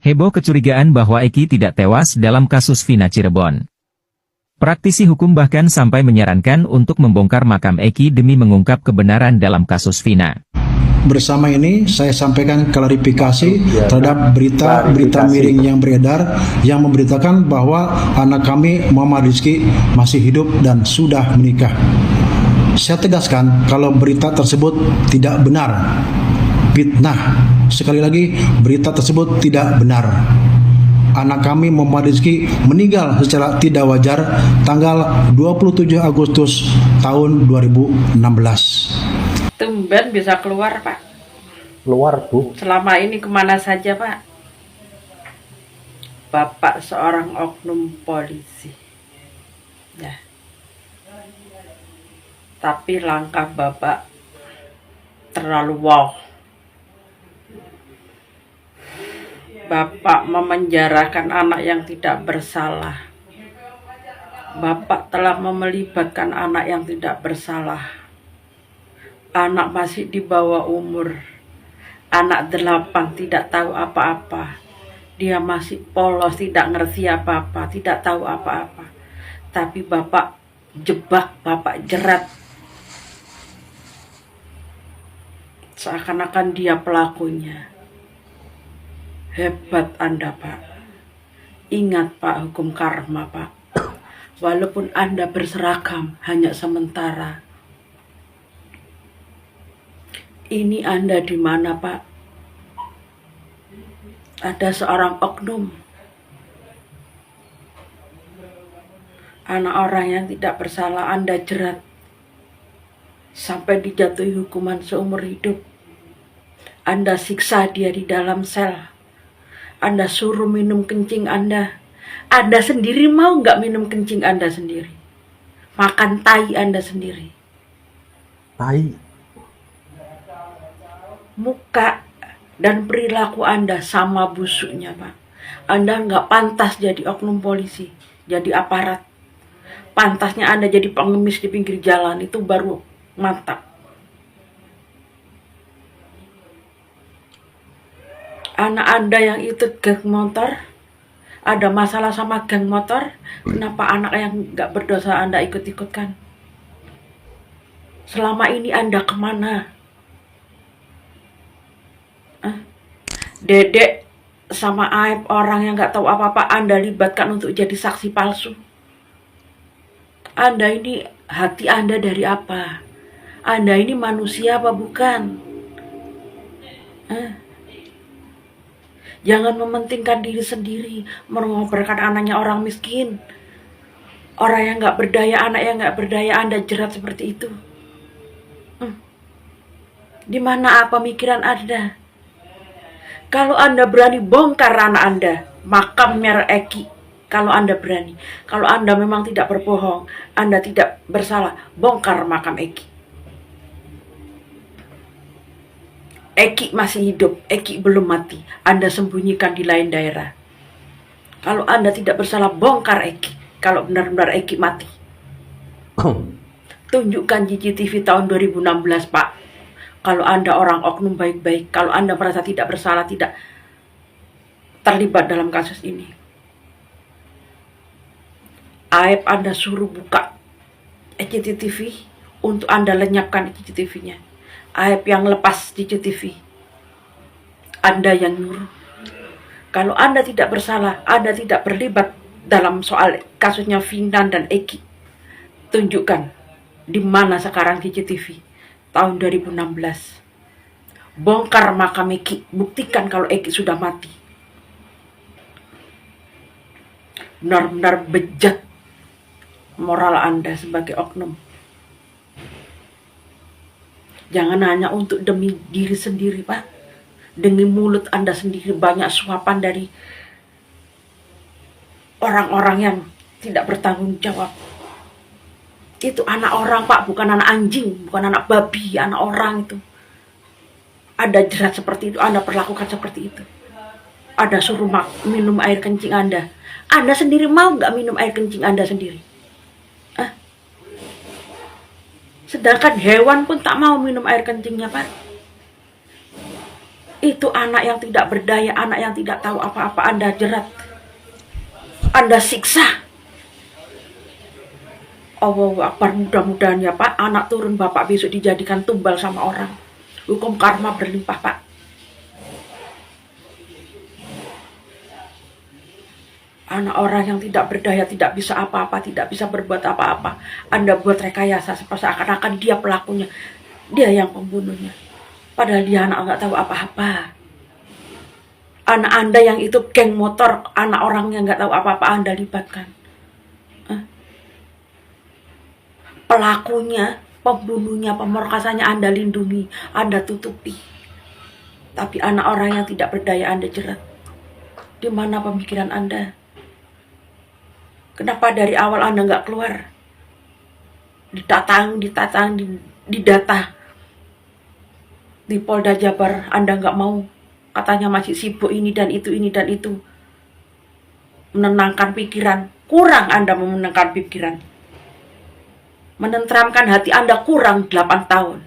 Heboh kecurigaan bahwa Eki tidak tewas dalam kasus Vina Cirebon. Praktisi hukum bahkan sampai menyarankan untuk membongkar makam Eki demi mengungkap kebenaran dalam kasus Vina. Bersama ini saya sampaikan klarifikasi terhadap berita-berita miring yang beredar yang memberitakan bahwa anak kami Muhammad Rizky masih hidup dan sudah menikah. Saya tegaskan kalau berita tersebut tidak benar. Fitnah. Sekali lagi, berita tersebut tidak benar. Anak kami Muhammad Rizky meninggal secara tidak wajar tanggal 27 Agustus tahun 2016. Tumben bisa keluar, Pak. Keluar, Bu. Selama ini kemana saja, Pak? Bapak seorang oknum polisi. Ya. Tapi langkah Bapak terlalu wow. Bapak memenjarakan anak yang tidak bersalah. Bapak telah melibatkan anak yang tidak bersalah. Anak masih di bawah umur. Anak 8 tidak tahu apa-apa. Dia masih polos, tidak ngerti apa-apa, tidak tahu apa-apa. Tapi Bapak jebak, Bapak jerat. Seakan-akan dia pelakunya. Hebat Anda, Pak. Ingat, Pak, hukum karma, Pak. Walaupun Anda berseragam hanya sementara. Ini Anda di mana, Pak? Ada seorang oknum. Anak orang yang tidak bersalah Anda jerat. Sampai dijatuhi hukuman seumur hidup. Anda siksa dia di dalam sel. Anda suruh minum kencing Anda. Anda sendiri mau nggak minum kencing Anda sendiri? Makan tai Anda sendiri. Tai. Muka dan perilaku Anda sama busuknya, Pak. Anda nggak pantas jadi oknum polisi, jadi aparat. Pantasnya Anda jadi pengemis di pinggir jalan, itu baru mantap. Anak Anda yang ikut geng motor, ada masalah sama geng motor, kenapa anak yang gak berdosa Anda ikut-ikutkan? Selama ini Anda kemana? Dedek sama Aib, orang yang gak tahu apa-apa Anda libatkan untuk jadi saksi palsu. Anda ini, hati Anda dari apa? Anda ini manusia apa bukan? Jangan mementingkan diri sendiri, mengobarkan anaknya orang miskin. Orang yang gak berdaya, anak yang gak berdaya, Anda jerat seperti itu. Di mana pemikiran Anda? Kalau Anda berani bongkar anak Anda, makam Mer Eki. Kalau Anda berani, kalau Anda memang tidak berbohong, Anda tidak bersalah, bongkar makam Eki. Eki masih hidup, Eki belum mati. Anda sembunyikan di lain daerah. Kalau Anda tidak bersalah, bongkar Eki. Kalau benar-benar Eki mati. Tunjukkan CCTV tahun 2016, Pak. Kalau Anda orang oknum baik-baik, kalau Anda merasa tidak bersalah, tidak terlibat dalam kasus ini. Aib Anda suruh buka CCTV untuk Anda lenyapkan CCTV-nya. Aib yang lepas CCTV. Anda yang nyuruh. Kalau Anda tidak bersalah, Anda tidak terlibat dalam soal kasusnya Vina dan Eki. Tunjukkan di mana sekarang CCTV tahun 2016. Bongkar makam Eki, buktikan kalau Eki sudah mati. Benar-benar bejat moral Anda sebagai oknum. Jangan hanya untuk demi diri sendiri, Pak. Demi mulut Anda sendiri, banyak suapan dari orang-orang yang tidak bertanggung jawab. Itu anak orang, Pak, bukan anak anjing, bukan anak babi, anak orang itu. Ada jerat seperti itu, Anda perlakukan seperti itu. Ada suruh minum air kencing Anda. Anda sendiri mau nggak minum air kencing Anda sendiri? Sedangkan hewan pun tak mau minum air kencingnya, Pak. Itu anak yang tidak berdaya, anak yang tidak tahu apa-apa, Anda jerat, Anda siksa. Allahu Akbar, mudah-mudahan ya Pak, anak turun Bapak besok dijadikan tumbal sama orang. Hukum karma berlimpah Pak. Anak orang yang tidak berdaya, tidak bisa apa-apa, tidak bisa berbuat apa-apa, Anda buat rekayasa seakan-akan dia pelakunya, dia yang pembunuhnya. Padahal dia anak nggak tahu apa-apa. Anak Anda yang itu geng motor, anak orang yang nggak tahu apa-apa Anda libatkan. Pelakunya, pembunuhnya, pemerkosanya Anda lindungi, Anda tutupi. Tapi anak orang yang tidak berdaya Anda jerat. Di mana pemikiran Anda? Kenapa dari awal Anda nggak keluar? Didata. Di Polda Jabar Anda nggak mau. Katanya masih sibuk ini dan itu. Menenangkan pikiran. Kurang Anda menenangkan pikiran. Menenteramkan hati Anda kurang 8 tahun.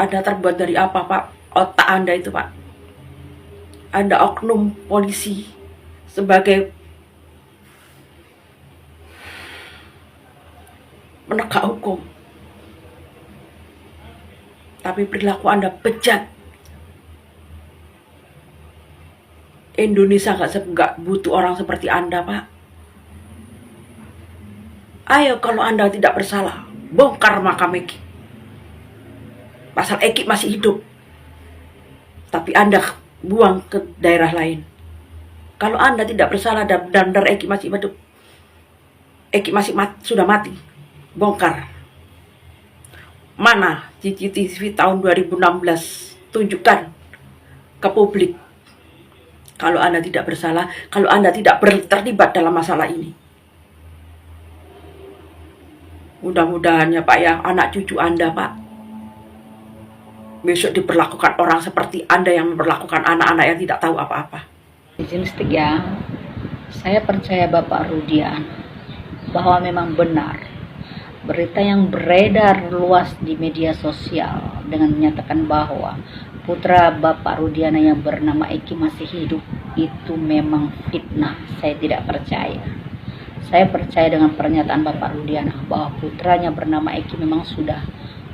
Anda terbuat dari apa Pak? Otak Anda itu Pak. Anda oknum polisi sebagai penegak hukum. Tapi perilaku Anda bejat. Indonesia nggak butuh orang seperti Anda Pak. Ayo kalau Anda tidak bersalah, bongkar makam Eki. Pasal Eki masih hidup. Tapi Anda buang ke daerah lain. Kalau Anda tidak bersalah dan benar Eki masih hidup, Eki sudah mati, bongkar. Mana CCTV tahun 2016? Tunjukkan ke publik. Kalau Anda tidak bersalah, kalau Anda tidak terlibat dalam masalah ini. Mudah-mudahan ya Pak ya, anak cucu Anda Pak, besok diperlakukan orang seperti Anda yang memperlakukan anak-anak yang tidak tahu apa-apa. Izin ya, saya percaya Bapak Rudiana bahwa memang benar berita yang beredar luas di media sosial dengan menyatakan bahwa putra Bapak Rudiana yang bernama Eki masih hidup itu memang fitnah. Saya tidak percaya. Saya percaya dengan pernyataan Bapak Rudiana bahwa putranya bernama Eki memang sudah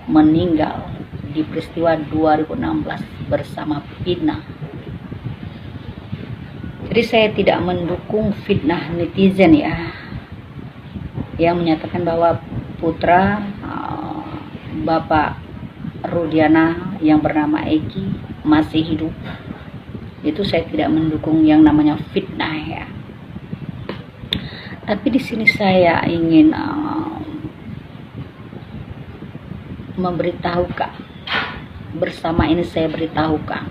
meninggal di peristiwa 2016 bersama Pina. Jadi saya tidak mendukung fitnah netizen ya, yang menyatakan bahwa putra Bapak Rudiana yang bernama Eki masih hidup. Itu saya tidak mendukung yang namanya fitnah ya. Tapi di sini saya ingin memberitahukan, bersama ini saya beritahukan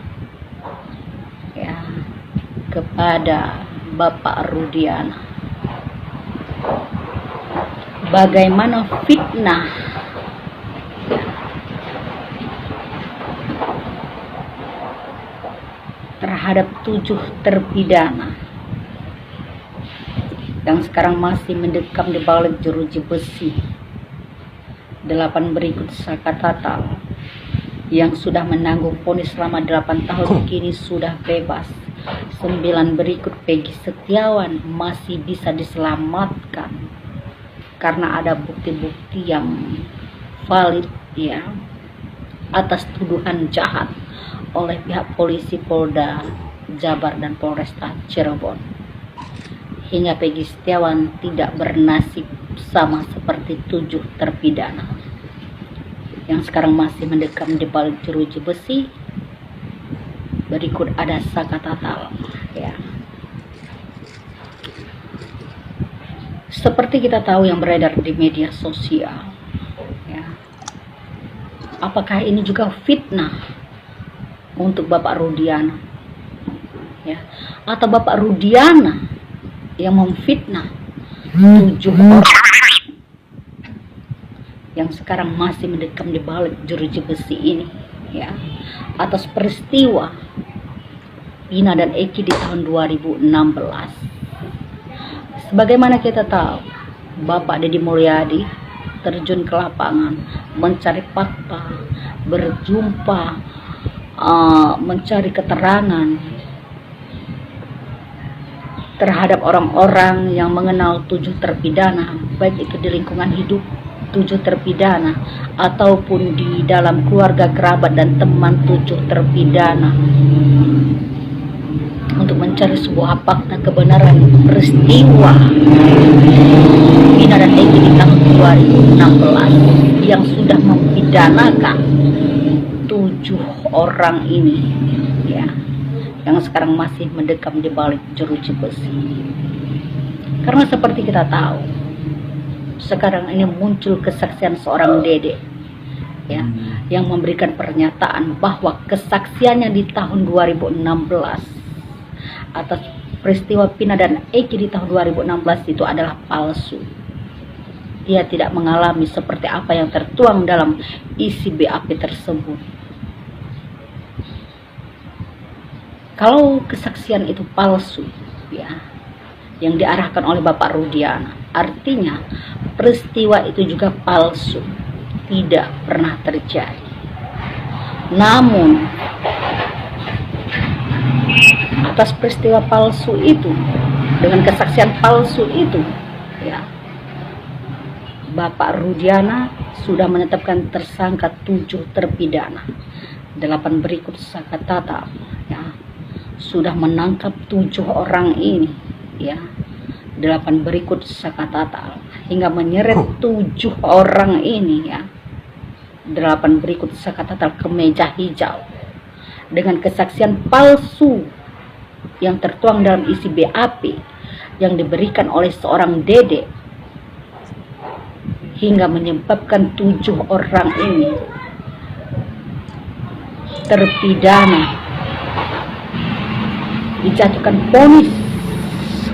ya kepada Bapak Rudiana bagaimana fitnah terhadap 7 terpidana yang sekarang masih mendekam di balik jeruji besi. 8 berikut Saka Tatal yang sudah menanggung vonis selama 8 tahun kini sudah bebas. 9 berikut Peggy Setiawan masih bisa diselamatkan karena ada bukti-bukti yang valid ya atas tuduhan jahat oleh pihak polisi Polda Jabar dan Polresta Cirebon. Hingga Peggy Setiawan tidak bernasib sama seperti 7 terpidana yang sekarang masih mendekam di balik jeruji besi. Berikut ada Saka Tatal ya. Seperti kita tahu yang beredar di media sosial ya. Apakah ini juga fitnah untuk Bapak Rudiana ya, atau Bapak Rudiana yang memfitnah 7 orang yang sekarang masih mendekam di balik jeruji besi ini ya, atas peristiwa Pina dan Eki di tahun 2016. Sebagaimana kita tahu, Bapak Deddy Mulyadi terjun ke lapangan mencari fakta berjumpa, mencari keterangan terhadap orang-orang yang mengenal 7 terpidana, baik itu di lingkungan hidup 7 terpidana ataupun di dalam keluarga, kerabat dan teman 7 terpidana, untuk mencari sebuah fakta kebenaran peristiwa Vina dan Eki di tahun 2016 yang sudah mempidanakan 7 orang ini, ya, yang sekarang masih mendekam di balik jeruji besi. Karena seperti kita tahu, sekarang ini muncul kesaksian seorang dede, ya, yang memberikan pernyataan bahwa kesaksiannya di tahun 2016 atas peristiwa Vina dan Eki di tahun 2016 itu adalah palsu. Dia tidak mengalami seperti apa yang tertuang dalam isi BAP tersebut. Kalau kesaksian itu palsu, ya, yang diarahkan oleh Bapak Rudiana, artinya peristiwa itu juga palsu, tidak pernah terjadi. Namun atas peristiwa palsu itu, dengan kesaksian palsu itu, ya, Bapak Rudiana sudah menetapkan tersangka 7 terpidana. 8 berikut Sakatata, ya, sudah menangkap 7 orang ini, ya. 8 berikut Sakatata hingga menyeret 7 orang ini, ya. 8 berikut Sakatata ke meja hijau dengan kesaksian palsu yang tertuang dalam isi BAP yang diberikan oleh seorang dede, hingga menyebabkan 7 orang ini terpidana, dijatuhkan vonis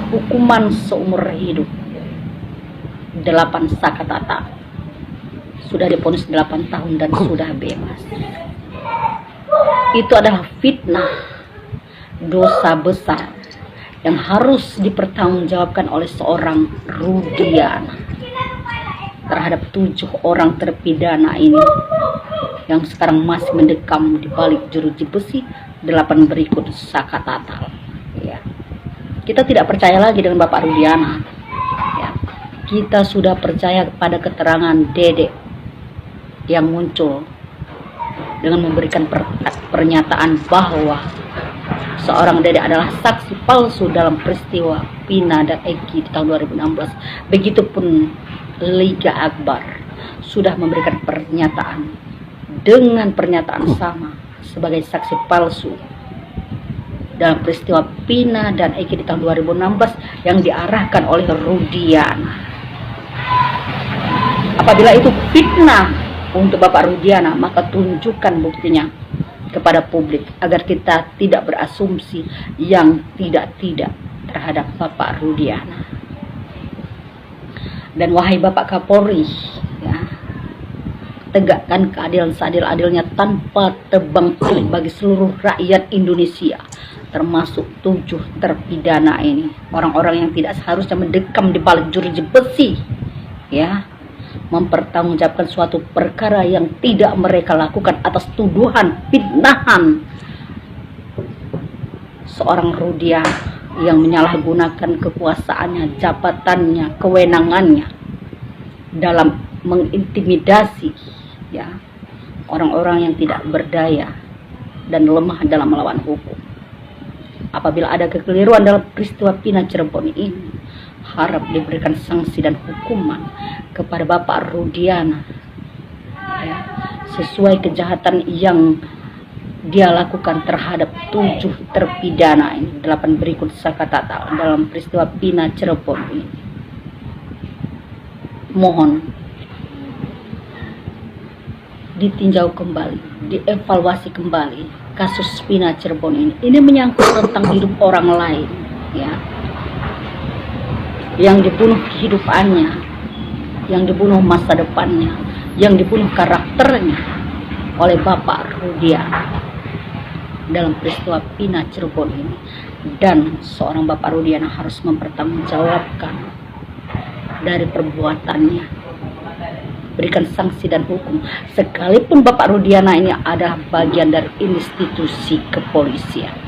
hukuman seumur hidup. 8 Sakatata sudah divonis 8 tahun dan sudah bebas. Itu adalah fitnah, dosa besar yang harus dipertanggungjawabkan oleh seorang Rudiana terhadap 7 orang terpidana ini yang sekarang masih mendekam di balik jeruji besi. 8 berikut Sakatata, ya. Kita tidak percaya lagi dengan Bapak Rudiana, ya. Kita sudah percaya kepada keterangan Dede yang muncul dengan memberikan pernyataan bahwa seorang Dede adalah saksi palsu dalam peristiwa Vina dan Eki di tahun 2016. Begitupun Liga Akbar sudah memberikan pernyataan dengan pernyataan sama sebagai saksi palsu dalam peristiwa Vina dan Eki di tahun 2016 yang diarahkan oleh Rudiana. Apabila itu fitnah untuk Bapak Rudiana, maka tunjukkan buktinya kepada publik agar kita tidak berasumsi yang tidak-tidak terhadap Bapak Rudiana. Dan wahai Bapak Kapolri, ya, tegakkan keadilan seadil-adilnya tanpa tebang pilih bagi seluruh rakyat Indonesia, termasuk 7 terpidana ini, orang-orang yang tidak seharusnya mendekam di balik jeruji besi, ya, mempertanggungjawabkan suatu perkara yang tidak mereka lakukan atas tuduhan fitnahan seorang Rudiana yang menyalahgunakan kekuasaannya, jabatannya, kewenangannya dalam mengintimidasi, ya, orang-orang yang tidak berdaya dan lemah dalam melawan hukum. Apabila ada kekeliruan dalam peristiwa Vina Cirebon ini, harap diberikan sanksi dan hukuman kepada Bapak Rudiana, ya, sesuai kejahatan yang dia lakukan terhadap 7 terpidana ini. 8 berikut Sakatata dalam peristiwa Vina Cirebon ini. Mohon ditinjau kembali, dievaluasi kembali kasus Vina Cirebon ini. Ini menyangkut tentang hidup orang lain, ya, yang dibunuh kehidupannya, yang dibunuh masa depannya, yang dibunuh karakternya oleh Bapak Rudiana dalam peristiwa Vina Cirebon ini. Dan seorang Bapak Rudiana harus mempertanggungjawabkan dari perbuatannya berikan sanksi dan hukum. Sekalipun Bapak Rudiana ini adalah bagian dari institusi kepolisian.